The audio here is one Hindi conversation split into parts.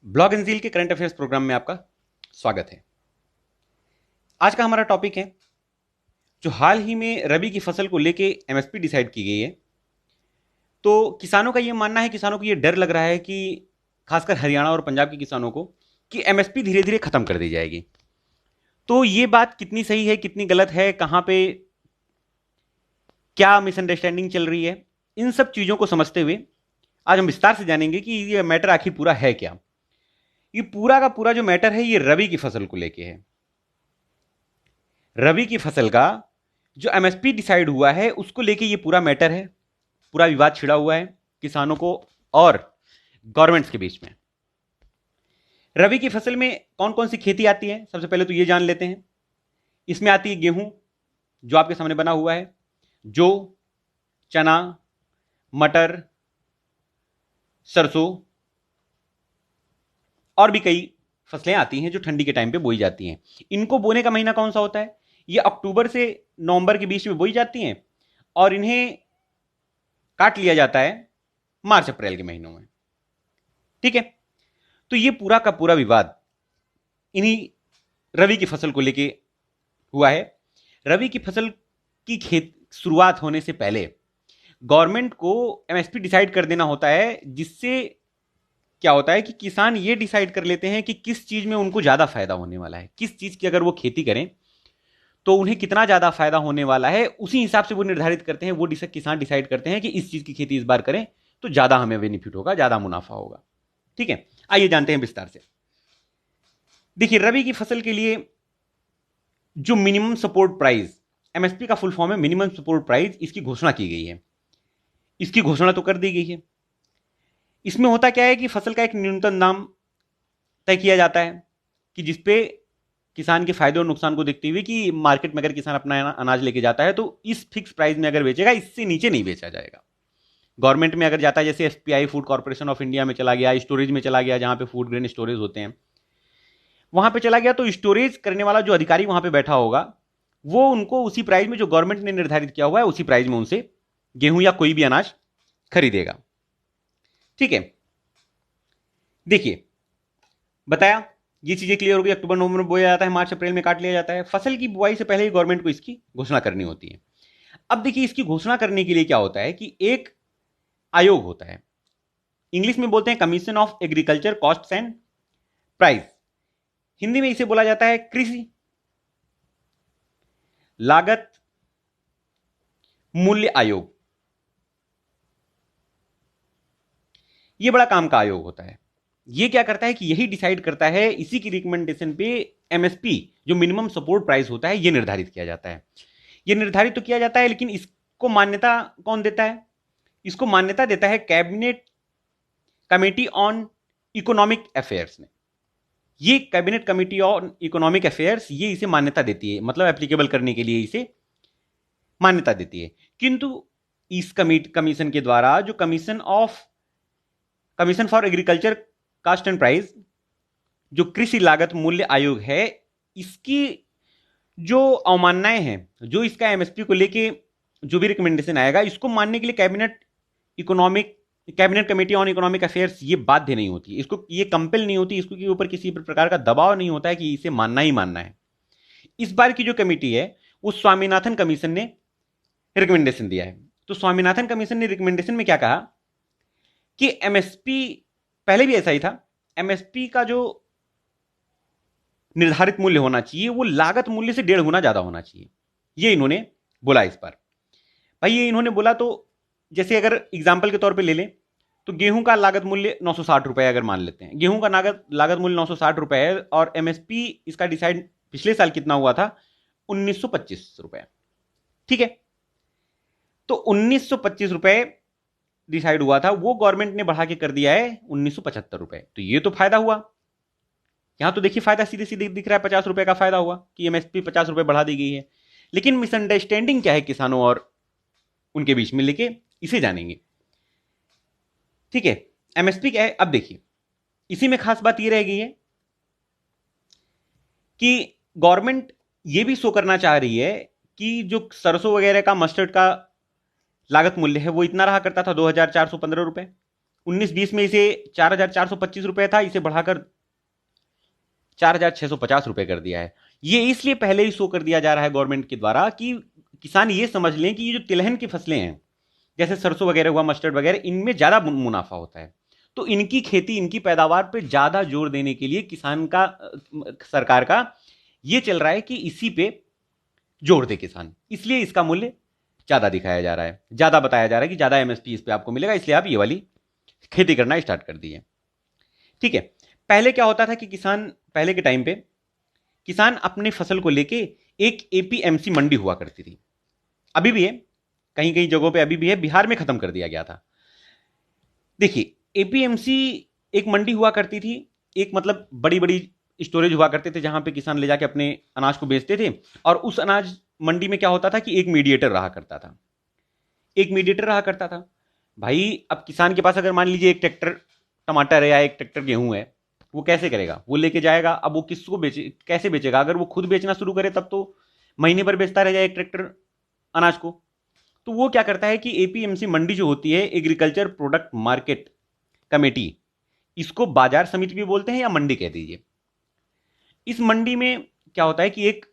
ब्लॉग एंड के करंट अफेयर्स प्रोग्राम में आपका स्वागत है। आज का हमारा टॉपिक है जो हाल ही में रबी की फसल को लेके एमएसपी डिसाइड की गई है। तो किसानों का ये मानना है, किसानों को ये डर लग रहा है कि खासकर हरियाणा और पंजाब के किसानों को कि एमएसपी धीरे धीरे खत्म कर दी जाएगी। तो ये बात कितनी सही है, कितनी गलत है, कहां पे क्या मिसअंडरस्टैंडिंग चल रही है, इन सब चीजों को समझते हुए आज हम विस्तार से जानेंगे कि ये मैटर आखिर पूरा है क्या। ये पूरा का पूरा जो मैटर है ये रबी की फसल को लेके है। रबी की फसल का जो एमएसपी डिसाइड हुआ है उसको लेके ये पूरा मैटर है। पूरा विवाद छिड़ा हुआ है किसानों को और गवर्नमेंट्स के बीच में। रबी की फसल में कौन कौन सी खेती आती है, सबसे पहले तो ये जान लेते हैं। इसमें आती है गेहूं, जो आपके सामने बना हुआ है, जौ, चना, मटर, सरसों और भी कई फसलें आती हैं जो ठंडी के टाइम पे बोई जाती हैं। इनको बोने का महीना कौन सा होता है? ये अक्टूबर से नवंबर के बीच में बोई जाती हैं और इन्हें काट लिया जाता है मार्च अप्रैल के महीनों में। ठीक है, तो ये पूरा का पूरा विवाद इन्हीं रबी की फसल को लेके हुआ है। रबी की फसल की खेत शुरुआत होने से पहले गवर्नमेंट को एमएसपी डिसाइड कर देना होता है, जिससे क्या होता है कि किसान ये डिसाइड कर लेते हैं कि किस चीज में उनको ज्यादा फायदा होने वाला है, किस चीज की अगर वो खेती करें तो उन्हें कितना ज्यादा फायदा होने वाला है, उसी हिसाब से वो निर्धारित करते हैं। वो किसान डिसाइड करते हैं कि इस चीज की खेती इस बार करें तो ज्यादा हमें बेनिफिट होगा, ज्यादा मुनाफा होगा। ठीक है, आइए जानते हैं विस्तार से। देखिए, रबी की फसल के लिए जो मिनिमम सपोर्ट प्राइस, एमएसपी का फुल फॉर्म है मिनिमम सपोर्ट प्राइस, इसकी घोषणा की गई है। इसकी घोषणा तो कर दी गई है। इसमें होता क्या है कि फसल का एक न्यूनतम दाम तय किया जाता है कि जिसपे किसान के फायदे और नुकसान को देखते हुए कि मार्केट में अगर किसान अपना अनाज लेके जाता है तो इस फिक्स प्राइस में अगर बेचेगा, इससे नीचे नहीं बेचा जाएगा। गवर्नमेंट में अगर जाता है, जैसे FPI food corporation of India में चला गया, स्टोरेज में चला गया, जहां पे फूड ग्रेन स्टोरेज होते हैं, वहां पे चला गया, तो स्टोरेज करने वाला जो अधिकारी वहां पे बैठा होगा वो उनको उसी प्राइस में जो गवर्नमेंट ने निर्धारित किया हुआ है उसी प्राइस में उनसे गेहूं या कोई भी अनाज खरीदेगा। ठीक है, देखिए बताया, ये चीजें क्लियर हो गई। अक्टूबर नवंबर में बोया जाता है, मार्च अप्रैल में काट लिया जाता है। फसल की बुआई से पहले ही गवर्नमेंट को इसकी घोषणा करनी होती है। अब देखिए, इसकी घोषणा करने के लिए क्या होता है कि एक आयोग होता है, इंग्लिश में बोलते हैं commission of agriculture costs and price, Hindi में इसे बोला जाता है कृषि लागत मूल्य आयोग। यह बड़ा काम का आयोग होता है। यह क्या करता है कि यही डिसाइड करता है, इसी की रिकमेंडेशन पे एमएसपी जो मिनिमम सपोर्ट प्राइस होता है यह निर्धारित किया जाता है। यह निर्धारित तो किया जाता है, लेकिन इसको मान्यता कौन देता है? इसको मान्यता देता है cabinet committee on economic affairs ने। ये cabinet committee on economic affairs ये इसे मान्यता देती है, मतलब एप्लीकेबल करने के लिए इसे मान्यता देती है। किंतु इस कमीशन के द्वारा जो commission for agriculture cost and price, जो कृषि लागत मूल्य आयोग है, इसकी जो अवमाननाएं हैं, जो इसका एमएसपी को लेके जो भी रिकमेंडेशन आएगा, इसको मानने के लिए cabinet committee on economic affairs ये बाध्य नहीं होती, इसको ये कंपेल नहीं होती, इसको के ऊपर किसी प्रकार का दबाव नहीं होता है कि इसे मानना ही मानना है। इस बार की जो कमेटी है वो स्वामीनाथन कमीशन ने रिकमेंडेशन दिया है। तो स्वामीनाथन कमीशन ने रिकमेंडेशन में क्या कहा कि एमएसपी, पहले भी ऐसा ही था, एमएसपी का जो निर्धारित मूल्य होना चाहिए वो लागत मूल्य से 1.5 गुना ज्यादा होना चाहिए। ये इन्होंने बोला इस बार। भाई ये इन्होंने बोला, तो जैसे अगर एग्जाम्पल के तौर पे ले लें तो गेहूं का लागत मूल्य 960 रुपए अगर मान लेते हैं, गेहूं का लागत मूल्य 960 रुपए है और एमएसपी इसका डिसाइड पिछले साल कितना हुआ था? 1925 रुपए। ठीक है, तो 1925 रुपए डिसाइड हुआ था, वो गवर्नमेंट ने बढ़ा के कर दिया है 1975 रुपए। तो ये तो फायदा हुआ, यहां तो देखिए फायदा सीधे सीधे दिख रहा है, 50 रुपए का फायदा हुआ कि एमएसपी 50 रुपए बढ़ा दी गई है। लेकिन मिसअंडरस्टैंडिंग क्या है किसानों और उनके बीच में, लेके इसे जानेंगे। ठीक है, एमएसपी क्या है? अब देखिए, इसी में खास बात ये रह गई है कि गवर्नमेंट ये भी शो करना चाह रही है कि जो सरसों वगैरह का, मस्टर्ड का लागत मूल्य है वो इतना रहा करता था 2415 रुपए, 19-20 में इसे 4,425 रुपए था, इसे बढ़ाकर 4,650 रुपए कर दिया है। ये इसलिए पहले ही शो कर दिया जा रहा है गवर्नमेंट के द्वारा कि किसान ये समझ लें कि ये जो तिलहन की फसलें हैं, जैसे सरसों वगैरह हुआ, मस्टर्ड वगैरह, इनमें ज्यादा मुनाफा होता है। तो इनकी खेती, इनकी पैदावार पे ज्यादा जोर देने के लिए किसान का, सरकार का ये चल रहा है कि इसी पे जोर दे किसान, इसलिए इसका मूल्य ज्यादा दिखाया जा रहा है, ज्यादा बताया जा रहा है कि ज्यादा एमएसपी इस पे आपको मिलेगा, इसलिए आप ये वाली खेती करना स्टार्ट कर दिए। ठीक है। पहले क्या होता था कि किसान, पहले के टाइम पे किसान अपने फसल को लेके एक एपीएमसी मंडी हुआ करती थी, अभी भी है, कहीं कहीं जगहों पे अभी भी है, बिहार में खत्म कर दिया गया था। देखिए, एपीएमसी एक मंडी हुआ करती थी, एक मतलब बड़ी बड़ी स्टोरेज हुआ करते थे जहां पे किसान ले जाके अपने अनाज को बेचते थे। और उस अनाज मंडी में क्या होता था कि एक मीडिएटर रहा करता था, एक मीडिएटर रहा करता था। भाई अब किसान के पास अगर मान लीजिए एक ट्रैक्टर टमाटर है या एक ट्रैक्टर गेहूं है, वो कैसे करेगा? वो लेके जाएगा, अब वो किसको बेचे, कैसे बेचेगा? अगर वो खुद बेचना शुरू करे तब तो महीने भर बेचता रह जाए एक ट्रैक्टर अनाज को। तो वो क्या करता है कि एपीएमसी मंडी जो होती है, एग्रीकल्चर प्रोडक्ट मार्केट कमेटी, इसको बाजार समिति भी बोलते हैं या मंडी कह दीजिए। इस मंडी में क्या होता है कि एक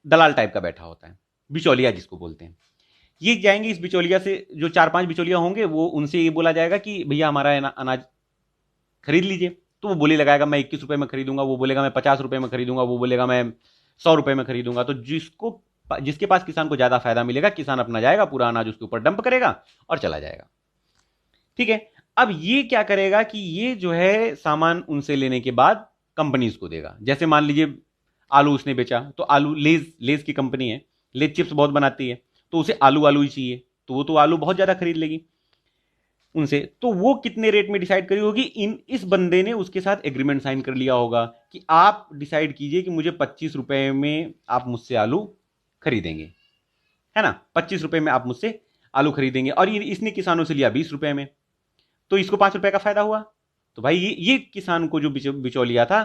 दलाल टाइप का बैठा होता है, बिचौलिया जिसको बोलते हैं। ये जाएंगे, इस बिचौलिया से जो 4-5 बिचौलिया होंगे, वो उनसे ये बोला जाएगा कि भैया हमारा अनाज खरीद लीजिए। तो वो बोली लगाएगा मैं 21 रुपए में खरीदूंगा, वो बोलेगा मैं 50 रुपए में खरीदूंगा, वो बोलेगा मैं 100 रुपए में खरीदूंगा। तो जिसके पास किसान को ज्यादा फायदा मिलेगा, किसान अपना जाएगा, पूरा अनाज उसके ऊपर डंप करेगा और चला जाएगा। ठीक है। अब ये क्या करेगा कि ये जो है सामान उनसे लेने के बाद कंपनीज को देगा। जैसे मान लीजिए आलू उसने बेचा, तो आलू, लेज की कंपनी है, लेज चिप्स बहुत बनाती है, तो उसे आलू आलू ही चाहिए, तो वो तो आलू बहुत ज्यादा खरीद लेगी उनसे। तो वो कितने रेट में डिसाइड करी होगी, इस बंदे ने उसके साथ एग्रीमेंट साइन कर लिया होगा कि आप डिसाइड कीजिए कि मुझे 25 रुपए में आप मुझसे आलू खरीदेंगे, है ना, 25 रुपए में आप मुझसे आलू खरीदेंगे। और इसने किसानों से लिया 20 रुपए में, तो इसको 5 रुपए का फायदा हुआ। तो भाई ये किसान को जो बिचौलिया था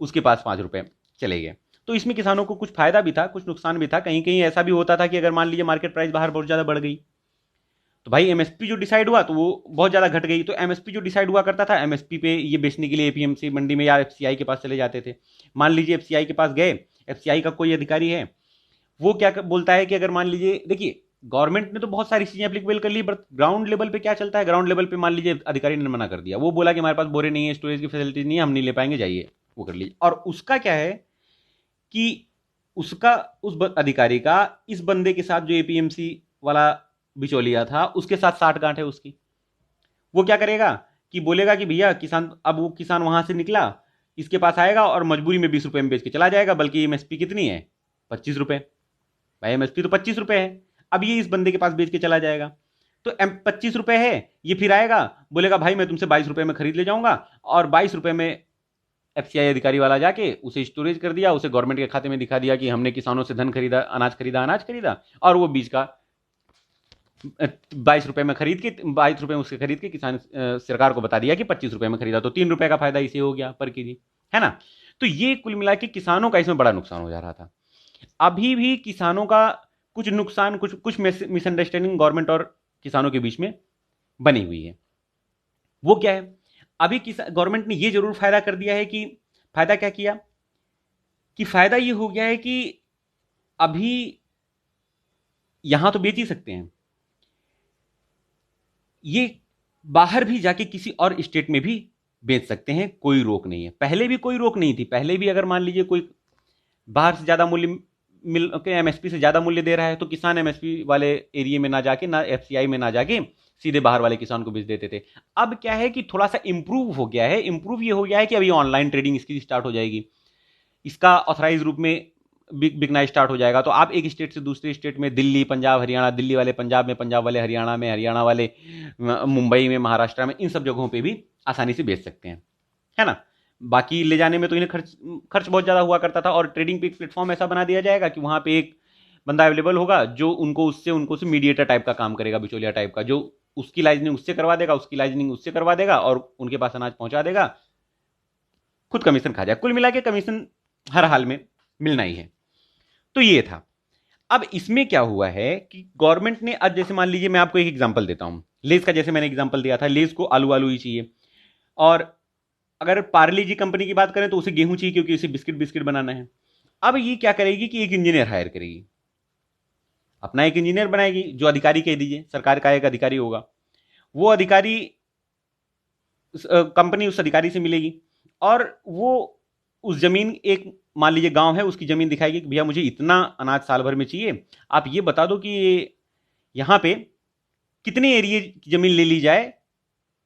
उसके पास 5 रुपए चले गए। तो इसमें किसानों को कुछ फायदा भी था, कुछ नुकसान भी था। कहीं कहीं ऐसा भी होता था कि अगर मान लीजिए मार्केट प्राइस बाहर बहुत ज्यादा बढ़ गई, तो भाई एमएसपी जो डिसाइड हुआ तो वो बहुत ज्यादा घट गई। तो एमएसपी जो डिसाइड हुआ करता था, एमएसपी पे ये बेचने के लिए एपीएमसी मंडी में या एफसीआई के पास चले जाते थे। मान लीजिए एफसीआई के पास गए, एफसीआई का कोई अधिकारी है, वो क्या बोलता है कि अगर मान लीजिए, देखिए गवर्नमेंट ने तो बहुत सारी चीजें एप्लीकेबल कर ली, बट ग्राउंड लेवल पे क्या चलता है, ग्राउंड लेवल पे मान लीजिए अधिकारी ने मना कर दिया, वो बोला कि हमारे पास बोरे नहीं है, स्टोरेज की फैसिलिटीज नहीं है, हम नहीं ले पाएंगे, जाइए वो कर लीजिए। और उसका क्या है कि उसका, उस अधिकारी का इस बंदे के साथ, जो एपीएमसी वाला बिचौलिया था, उसके साथ साठ गांठ है उसकी। वो क्या करेगा कि बोलेगा कि भैया किसान, अब वो किसान वहां से निकला, इसके पास आएगा और मजबूरी में 20 रुपए में बेच के चला जाएगा, बल्कि एमएसपी कितनी है, 25 रुपए। भाई एमएसपी तो 25 रुपए है, अब ये इस बंदे के पास बेच के चला जाएगा, तो 25 रुपए है, ये फिर आएगा बोलेगा भाई मैं तुमसे 22 रुपए में खरीद ले जाऊंगा, और 22 रुपए में एफसीआई अधिकारी वाला जाके उसे स्टोरेज कर दिया, उसे गवर्नमेंट के खाते में दिखा दिया कि हमने किसानों से धन खरीदा, अनाज खरीदा, और वो बीज का 22 रुपए में खरीद के, 22 रुपए में उसके खरीद के किसान, सरकार को बता दिया कि 25 रुपए में खरीदा, तो 3 रुपए का फायदा इसे हो गया पर केजी, है ना। तो ये कुल मिला के किसानों का इसमें बड़ा नुकसान हो जा रहा था। अभी भी किसानों का कुछ नुकसान, कुछ मिसअंडरस्टैंडिंग गवर्नमेंट और किसानों के बीच में बनी हुई है। वो क्या है, अभी गवर्नमेंट ने ये जरूर फायदा कर दिया है कि, फायदा क्या किया कि फायदा ये हो गया है कि अभी यहां तो बेच ही सकते हैं, ये बाहर भी जाके किसी और स्टेट में भी बेच सकते हैं, कोई रोक नहीं है। पहले भी कोई रोक नहीं थी, पहले भी अगर मान लीजिए कोई बाहर से ज्यादा मूल्य मिल के एमएसपी से ज्यादा मूल्य दे रहा है, तो किसान एमएसपी वाले एरिया में ना जाके, ना एफसीआई में ना जाके, सीधे बाहर वाले किसान को बेच देते थे। अब क्या है कि थोड़ा सा इंप्रूव हो गया है, इंप्रूव ये हो गया है कि अभी ऑनलाइन ट्रेडिंग इसकी स्टार्ट हो जाएगी, इसका ऑथराइज रूप में बिकना स्टार्ट हो जाएगा। तो आप एक स्टेट से दूसरे स्टेट में, दिल्ली, पंजाब, हरियाणा, दिल्ली वाले पंजाब में, पंजाब वाले हरियाणा में, हरियाणा वाले मुंबई में, महाराष्ट्र में, इन सब जगहों पे भी आसानी से बेच सकते हैं, है ना। बाकी ले जाने में तो इन्हें खर्च बहुत ज्यादा हुआ करता था, और ट्रेडिंग पे प्लेटफॉर्म ऐसा बना दिया जाएगा कि वहां पे एक बंदा अवेलेबल होगा जो उनको से मीडिएटर टाइप का काम करेगा, बिचौलिया टाइप का, जो उसकी लाइजनिंग उससे करवा देगा, उसकी लाइजनिंग उससे करवा देगा, और उनके पास अनाज पहुंचा देगा, खुद कमीशन खा जाए। कुल मिला के कमीशन हर हाल में मिलना ही है। तो ये था। अब इसमें क्या हुआ है कि गवर्नमेंट ने, आज जैसे मान लीजिए, मैं आपको एक एग्जांपल देता हूं, लेज का जैसे मैंने एग्जांपल दिया था, लेज को आलू आलू ही चाहिए। और अगर पार्ले जी कंपनी की बात करें तो उसे गेहूं चाहिए, क्योंकि उसे बिस्किट बिस्किट बनाना है। अब ये क्या करेगी कि एक इंजीनियर हायर करेगी, अपना एक इंजीनियर बनाएगी, जो अधिकारी कह दीजिए, सरकार का एक अधिकारी होगा। वो अधिकारी, कंपनी उस अधिकारी से मिलेगी और वो उस जमीन, एक मान लीजिए गांव है, उसकी जमीन दिखाएगी कि भैया मुझे इतना अनाज साल भर में चाहिए, आप ये बता दो कि यहां पे कितने एरिए की जमीन ले ली जाए,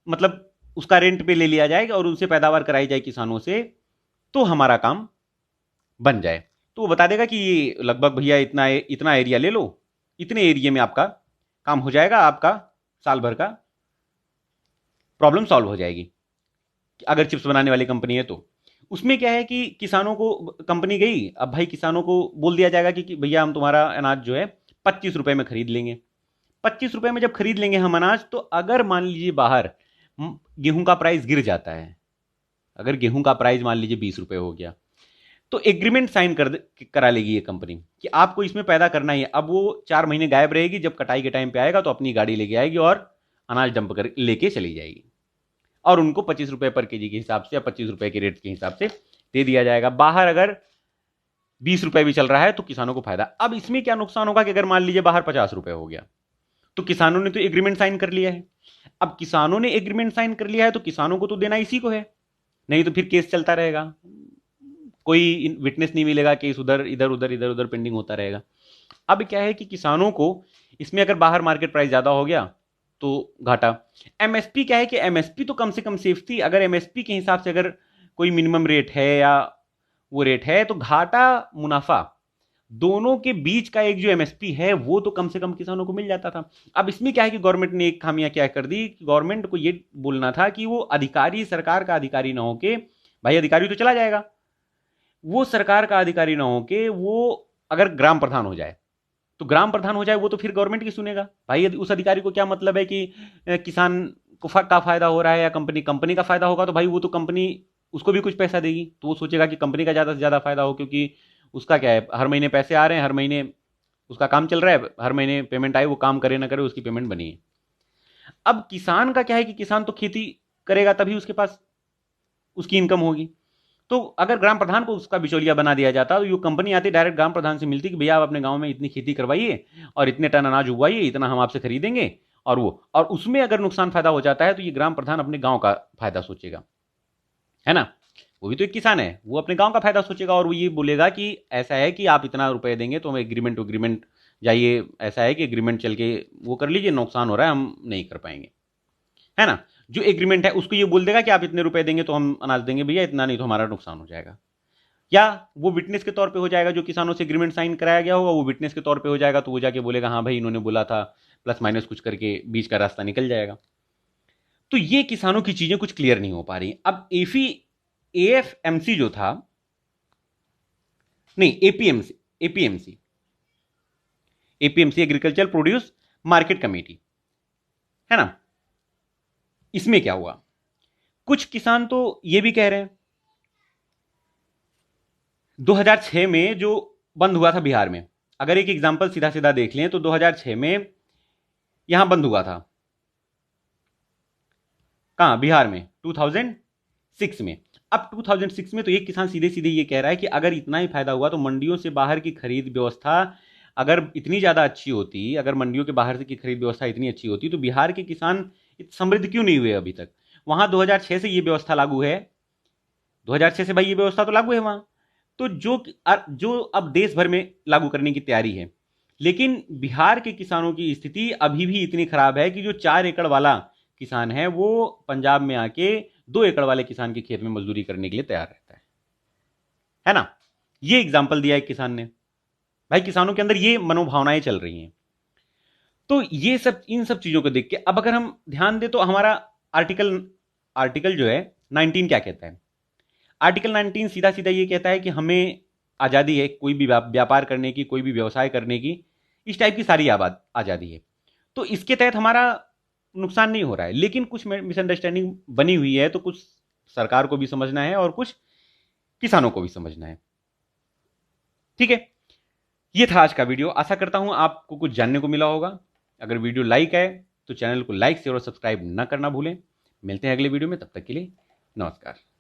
मतलब उसका रेंट पे ले लिया जाएगा और उनसे पैदावार कराई जाए किसानों से, तो हमारा काम बन जाए। तो वो बता देगा कि ये लगभग भैया इतना इतना एरिया ले लो, इतने एरिया में आपका काम हो जाएगा, आपका साल भर का प्रॉब्लम सॉल्व हो जाएगी। अगर चिप्स बनाने वाली कंपनी है तो उसमें क्या है कि किसानों को, कंपनी गई, अब भाई किसानों को बोल दिया जाएगा कि भैया हम तुम्हारा अनाज जो है 25 रुपए में खरीद लेंगे। 25 रुपए में जब खरीद लेंगे हम अनाज, तो अगर मान लीजिए बाहर गेहूं का प्राइस गिर जाता है, अगर गेहूं का प्राइस मान लीजिए 20 रुपए हो गया, तो एग्रीमेंट साइन करा लेगी ये कंपनी कि आपको इसमें पैदा करना ही है। अब वो 4 महीने गायब रहेगी, जब कटाई के टाइम पे आएगा तो अपनी गाड़ी लेके आएगी और अनाज डंप कर लेके चली जाएगी, और उनको 25 रुपए पर केजी के हिसाब से या 25 रुपए के रेट के हिसाब से दे दिया जाएगा। बाहर अगर 20 रुपए भी चल रहा है तो किसानों को फायदा। अब इसमें क्या नुकसान होगा कि अगर मान लीजिए बाहर 50 रुपए हो गया, तो किसानों ने तो एग्रीमेंट साइन कर लिया है। अब किसानों ने एग्रीमेंट साइन कर लिया है तो किसानों को तो देना इसी को है, नहीं तो फिर केस चलता रहेगा, कोई विटनेस नहीं मिलेगा, केस उधर इधर उधर इधर उधर पेंडिंग होता रहेगा। अब क्या है कि किसानों को इसमें अगर बाहर मार्केट प्राइस ज्यादा हो गया तो घाटा। एमएसपी क्या है कि एमएसपी तो कम से कम सेफ्टी, अगर एमएसपी के हिसाब से अगर कोई मिनिमम रेट है या वो रेट है, तो घाटा मुनाफा दोनों के बीच का एक जो एमएसपी है वो तो कम से कम किसानों को मिल जाता था। अब इसमें क्या है कि गवर्नमेंट ने एक खामियां क्या कर दी, गवर्नमेंट को ये बोलना था कि वो अधिकारी सरकार का अधिकारी ना हो के, भाई अधिकारी तो चला जाएगा, वो सरकार का अधिकारी ना हो के वो अगर ग्राम प्रधान हो जाए, तो ग्राम प्रधान हो जाए वो तो फिर गवर्नमेंट की सुनेगा। भाई उस अधिकारी को क्या मतलब है कि किसान को का फायदा हो रहा है या कंपनी कंपनी का फायदा होगा, तो भाई वो तो कंपनी उसको भी कुछ पैसा देगी, तो वो सोचेगा कि कंपनी का ज्यादा से ज्यादा फायदा हो, क्योंकि उसका क्या है, हर महीने पैसे आ रहे हैं, हर महीने उसका काम चल रहा है, हर महीने पेमेंट आए, वो काम करे ना करे उसकी पेमेंट बनी है। अब किसान का क्या है कि किसान तो खेती करेगा तभी उसके पास उसकी इनकम होगी। तो अगर ग्राम प्रधान को उसका बिचौलिया बना दिया जाता तो ये कंपनी आती डायरेक्ट ग्राम प्रधान से मिलती कि भैया आप अपने गांव में इतनी खेती करवाइए और इतने टन अनाज उगवाइए, इतना हम आपसे खरीदेंगे, और उसमें अगर नुकसान फायदा हो जाता है तो ये ग्राम प्रधान अपने गांव का फायदा सोचेगा, है ना। वो भी तो एक किसान है, वो अपने गांव का फायदा सोचेगा और वो ये बोलेगा कि ऐसा है कि आप इतना रुपए देंगे तो हम एग्रीमेंट टू एग्रीमेंट जाइए, ऐसा है कि एग्रीमेंट चल के वो कर लीजिए, नुकसान हो रहा है हम नहीं कर पाएंगे, है ना। जो एग्रीमेंट है उसको ये बोल देगा कि आप इतने रुपए देंगे तो हम अनाज देंगे भैया, इतना नहीं तो हमारा नुकसान हो जाएगा। या वो विटनेस के तौर पे हो जाएगा, जो किसानों से एग्रीमेंट साइन कराया गया होगा वो विटनेस के तौर पे हो जाएगा, तो वो जाके बोलेगा हाँ भाई इन्होंने बोला था, प्लस माइनस कुछ करके बीच का रास्ता निकल जाएगा। तो ये किसानों की चीजें कुछ क्लियर नहीं हो पा रही। अब एएफएमसी जो था, नहीं APMC, APMC APMC agriculture produce market committee, है ना। इसमें क्या हुआ, कुछ किसान तो ये भी कह रहे हैं 2006 में जो बंद हुआ था बिहार में, अगर एक एग्जांपल सीधा सीधा देख लें तो 2006 में यहां बंद हुआ था, कहां, बिहार में 2006 में। अब 2006 में तो एक किसान सीधे सीधे ये कह रहा है कि अगर इतना ही फायदा हुआ तो मंडियों से बाहर की खरीद व्यवस्था अगर इतनी ज्यादा अच्छी होती, अगर मंडियों के बाहर से की खरीद व्यवस्था इतनी अच्छी होती तो बिहार के किसान समृद्ध क्यों नहीं हुए अभी तक। वहां 2006 से ये व्यवस्था लागू है, 2006 से भाई ये व्यवस्था तो लागू है वहां, तो जो अब देश भर में लागू करने की तैयारी है, लेकिन बिहार के किसानों की स्थिति अभी भी इतनी खराब है कि जो 4 एकड़ वाला किसान है वो पंजाब में आके 2 एकड़ वाले किसान के खेत में मजदूरी करने के लिए तैयार रहता है ना। ये एग्जाम्पल दिया एक किसान ने, भाई किसानों के अंदर ये मनोभावनाएं चल रही हैं। तो ये सब, इन सब चीजों को देख के अब अगर हम ध्यान दें तो हमारा आर्टिकल आर्टिकल जो है 19 क्या कहता है, आर्टिकल 19 सीधा सीधा ये कहता है कि हमें आज़ादी है कोई भी व्यापार करने की, कोई भी व्यवसाय करने की, इस टाइप की सारी आज़ादी है। तो इसके तहत हमारा नुकसान नहीं हो रहा है, लेकिन कुछ मिसअंडरस्टैंडिंग बनी हुई है, तो कुछ सरकार को भी समझना है और कुछ किसानों को भी समझना है। ठीक है, ये था आज का वीडियो, आशा करता हूं आपको कुछ जानने को मिला होगा। अगर वीडियो लाइक है तो चैनल को लाइक शेयर और सब्सक्राइब न करना भूलें। मिलते हैं अगले वीडियो में, तब तक के लिए नमस्कार।